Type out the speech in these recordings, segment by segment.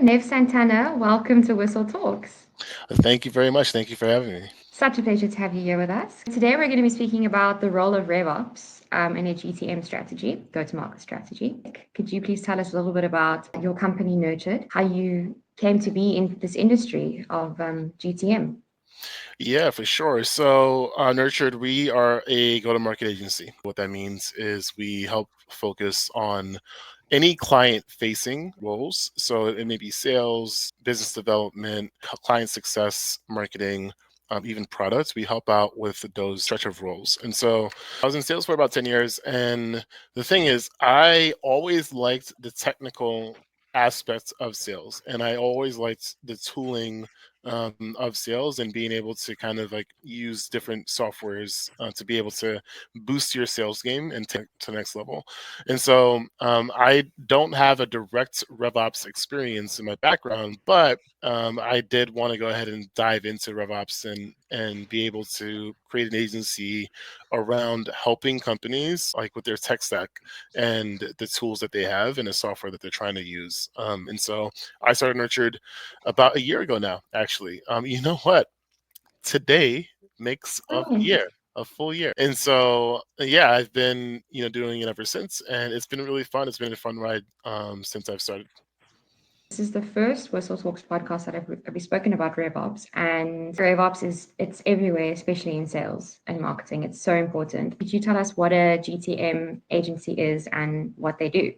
Nev Santana, welcome to Whistle Talks. Thank you very much. Thank you for having me. Such a pleasure to have you here with us. Today, we're going to be speaking about the role of RevOps in a GTM strategy, go-to-market strategy. Could you please tell us a little bit about your company, Nurtured, how you came to be in this industry of GTM? Yeah, for sure. So, Nurtured, we are a go-to-market agency. What that means is we help focus on any client-facing roles. So it may be sales, business development, client success, marketing, even products. We help out with those stretch of roles. And so I was in sales for about 10 years. And the thing is, I always liked the technical aspects of sales. And I always liked the tooling of sales and being able to kind of like use different softwares to be able to boost your sales game and take to the next level. And so I don't have a direct RevOps experience in my background, but I did want to go ahead and dive into RevOps and be able to create an agency around helping companies like with their tech stack and the tools that they have and the software that they're trying to use. And so I started Nurtured about a year ago now, actually. You know what? Today makes Okay. a full year. And so, yeah, I've been, doing it ever since. And it's been really fun. It's been a fun ride since I've started. This is the first Whistle Talks podcast that I've spoken about RevOps, and RevOps it's everywhere, especially in sales and marketing. It's so important. Could you tell us what a GTM agency is and what they do?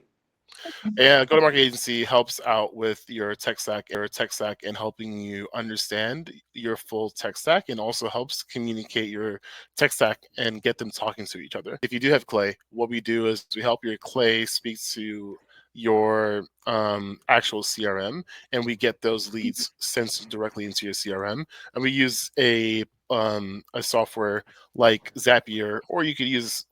And go-to-market agency helps out with your tech stack and helping you understand your full tech stack and also helps communicate your tech stack and get them talking to each other. If you do have Clay, what we do is we help your Clay speak to your actual CRM, and we get those leads sent directly into your CRM. And we use a software like Zapier, or you could use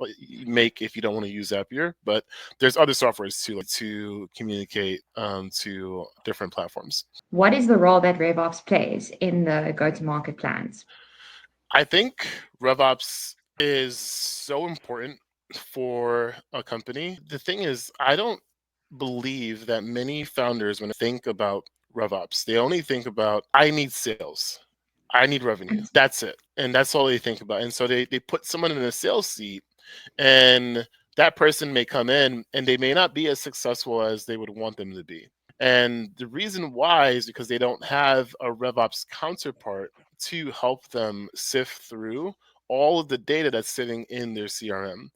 Make if you don't want to use Zapier. But there's other softwares too, like to communicate to different platforms. What is the role that RevOps plays in the go-to-market plans? I think RevOps is so important for a company. The thing is, I don't believe that many founders, when they think about RevOps, they only think about, I need sales, I need revenue. That's it. And that's all they think about. And so they put someone in a sales seat, and that person may come in and they may not be as successful as they would want them to be. And the reason why is because they don't have a RevOps counterpart to help them sift through all of the data that's sitting in their CRM.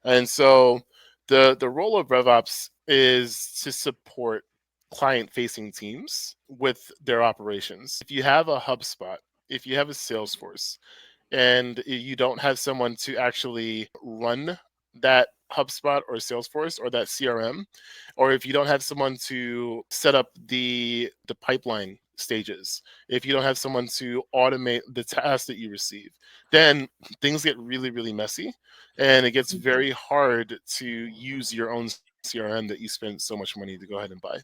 And so the role of RevOps is to support client facing teams with their operations. If you have a HubSpot, if you have a Salesforce, and you don't have someone to actually run that HubSpot or Salesforce or that CRM, or if you don't have someone to set up the pipeline stages, if you don't have someone to automate the tasks that you receive, then things get really, really messy, and it gets very hard to use your own CRM that you spent so much money to go ahead and buy.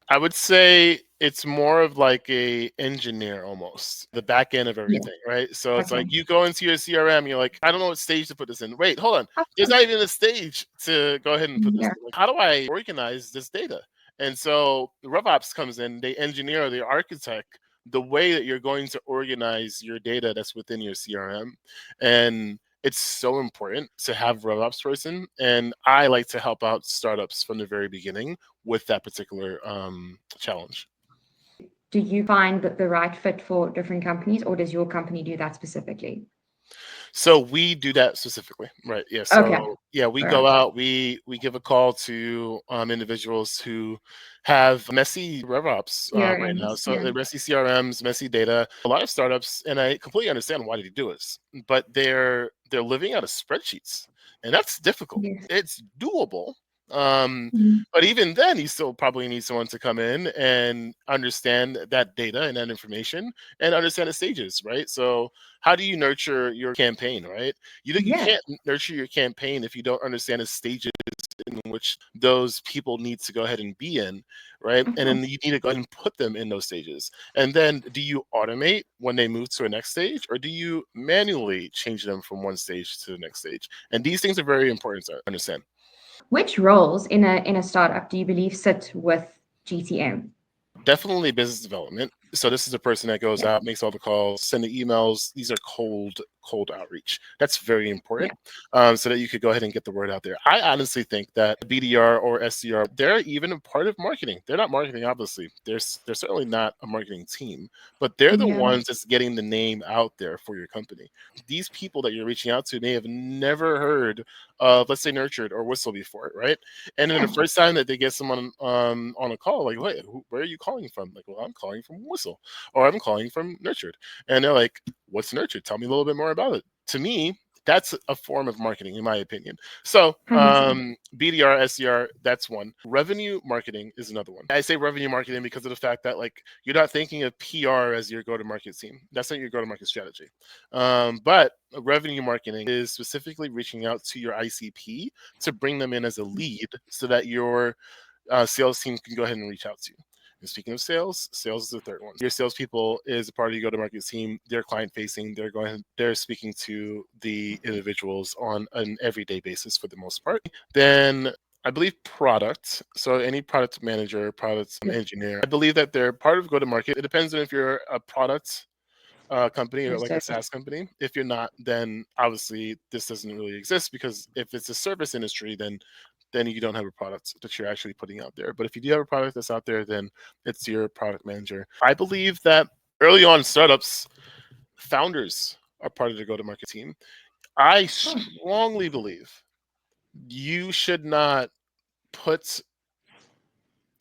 I would say it's more of like a engineer almost, the back end of Yeah. everything, right? So it's Okay. like you go into your CRM, you're like, I don't know what stage to put this in. Wait, hold on. There's not even a stage to go ahead and put this Yeah. in. Like, how do I organize this data? And so the RevOps comes in, they engineer, they architect the way that you're going to organize your data that's within your CRM. And it's so important to have RevOps person. And I like to help out startups from the very beginning with that particular challenge. Do you find that the right fit for different companies, or does your company do that specifically? So we do that specifically, right? Yeah. Okay. So yeah, we All go right. out, we give a call to individuals who have messy RevOps right now. CRMs. So Yeah. they're messy CRMs, messy data. A lot of startups, and I completely understand why they do this, but they're living out of spreadsheets, and that's difficult. Yes. It's doable. Um, Mhm. but even then, you still probably need someone to come in and understand that data and that information and understand the stages, right? So how do you nurture your campaign, right? You Yeah. can't nurture your campaign if you don't understand the stages in which those people need to go ahead and be in, right? Of And then course. you need to go ahead and put them in those stages. And then do you automate when they move to a next stage, or do you manually change them from one stage to the next stage? And these things are very important to understand. Which roles in a startup do you believe sit with GTM? Definitely business development. So this is the person that goes Yeah. out, makes all the calls, send the emails. These are cold outreach. That's very important, Yeah. so that you could go ahead and get the word out there. I honestly think that BDR or SDR, they're even a part of marketing. They're not marketing, obviously. They're certainly not a marketing team, but they're the Yeah. ones that's getting the name out there for your company. These people that you're reaching out to may have never heard of, let's say, Nurtured or Whistle before, right? And then the Yeah. first time that they get someone on a call, like, wait, where are you calling from? Like, well, I'm calling from Whistle, or I'm calling from Nurtured. And they're like, what's Nurtured? Tell me a little bit more about it. To me, that's a form of marketing, in my opinion. So 100%. BDR, SDR, that's one. Revenue marketing is another one. I say revenue marketing because of the fact that, like, you're not thinking of PR as your go-to-market team. That's not your go-to-market strategy. But revenue marketing is specifically reaching out to your ICP to bring them in as a lead so that your sales team can go ahead and reach out to you. And speaking of sales, sales is the third one. Your salespeople is a part of your go-to-market team. They're client-facing. They're speaking to the individuals on an everyday basis for the most part. Then I believe product. So any product manager, product Yeah. engineer, I believe that they're part of go-to-market. It depends on if you're a product company or Or like a service. SaaS company. If you're not, then obviously this doesn't really exist, because if it's a service industry, then you don't have a product that you're actually putting out there. But if you do have a product that's out there, then it's your product manager. I believe that early on startups, founders are part of the go-to-market team. I Oh, strongly believe you should not put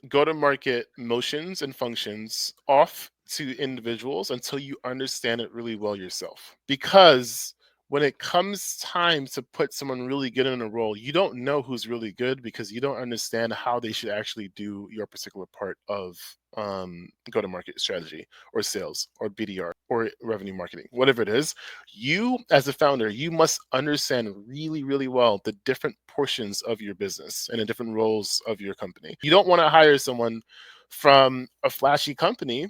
go-to-market motions and functions off to individuals until you understand it really well yourself. Because when it comes time to put someone really good in a role, you don't know who's really good because you don't understand how they should actually do your particular part of go-to-market strategy or sales or BDR or revenue marketing, whatever it is. You, as a founder, you must understand really, really well the different portions of your business and the different roles of your company. You don't want to hire someone from a flashy company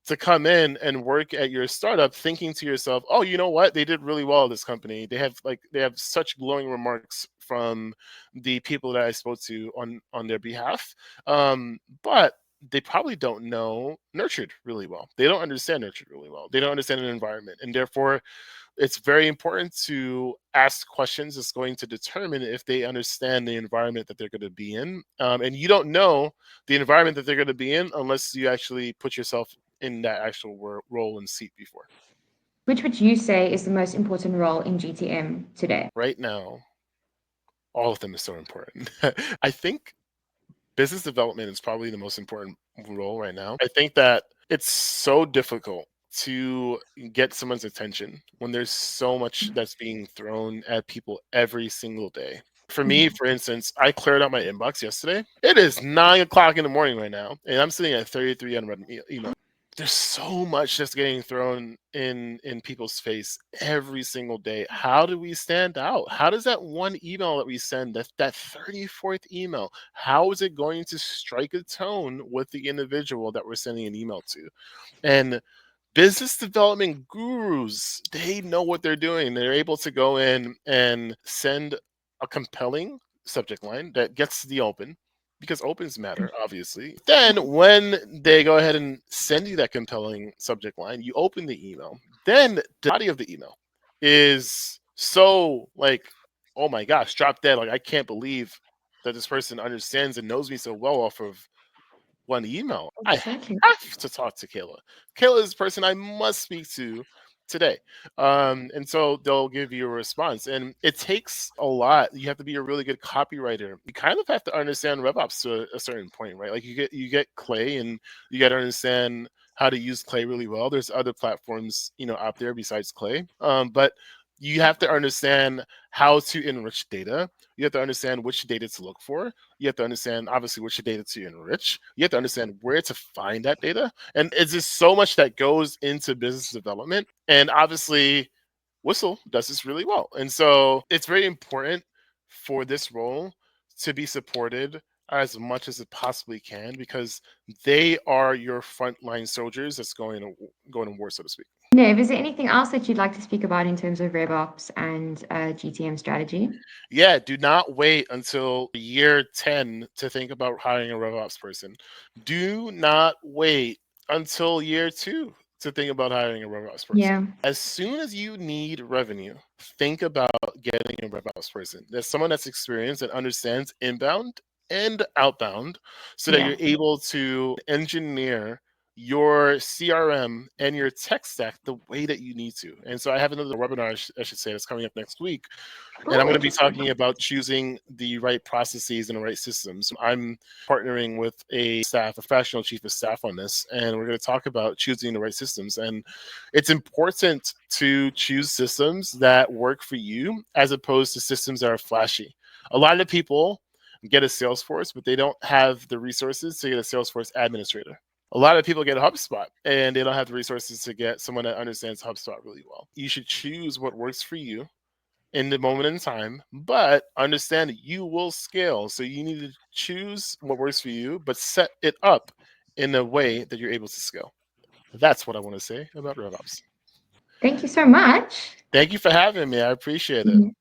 to come in and work at your startup thinking to yourself, oh, you know what, they did really well at this company. They have such glowing remarks from the people that I spoke to on their behalf. But they probably don't know Nurtured really well. They don't understand Nurtured really well. They don't understand an environment, and therefore it's very important to ask questions that's going to determine if they understand the environment that they're going to be in. And you don't know the environment that they're going to be in unless you actually put yourself in that actual role and seat before. which would you say is the most important role in GTM today? Right now, all of them is so important. I think business development is probably the most important role right now. I think that it's so difficult to get someone's attention when there's so much that's being thrown at people every single day. For me, Mhm. for instance, I cleared out my inbox yesterday. It is 9 o'clock in the morning right now, and I'm sitting at 33 unread email. There's so much that's getting thrown in people's face every single day. How do we stand out? How does that one email that we send, that 34th email, how is it going to strike a tone with the individual that we're sending an email to? And business development gurus, they know what they're doing. They're able to go in and send a compelling subject line that gets the open, because opens matter, obviously. Then when they go ahead and send you that compelling subject line, you open the email. Then the body of the email is so, like, oh my gosh, drop dead. Like, I can't believe that this person understands and knows me so well off of one email. I Exactly. have to talk to Kayla. Kayla is the person I must speak to today. And so they'll give you a response. And it takes a lot. You have to be a really good copywriter. You kind of have to understand RevOps to a certain point, right? Like you get Clay, and you got to understand how to use Clay really well. There's other platforms, out there besides Clay. But you have to understand how to enrich data. You have to understand which data to look for. You have to understand, obviously, which data to enrich. You have to understand where to find that data. And it's just so much that goes into business development. And obviously, Whistle does this really well. And so it's very important for this role to be supported as much as it possibly can, because they are your frontline soldiers that's going to war, so to speak. Nev, is there anything else that you'd like to speak about in terms of RevOps and GTM strategy? Yeah, do not wait until year 10 to think about hiring a RevOps person. Do not wait until year 2 to think about hiring a RevOps person. Yeah. As soon as you need revenue, think about getting a RevOps person. There's someone that's experienced and understands inbound and outbound so that Yeah. you're able to engineer your CRM and your tech stack the way that you need to. And so I have another webinar, I should say, that's coming up next week, and I'm going to be talking about choosing the right processes and the right systems. I'm partnering with a professional chief of staff on this, and we're going to talk about choosing the right systems. And it's important to choose systems that work for you as opposed to systems that are flashy. A lot of people get a Salesforce, but they don't have the resources to get a Salesforce administrator. A lot of people get a HubSpot and they don't have the resources to get someone that understands HubSpot really well. You should choose what works for you in the moment in time, but understand that you will scale. So you need to choose what works for you, but set it up in a way that you're able to scale. That's what I want to say about RevOps. Thank you so much. Thank you for having me. I appreciate it.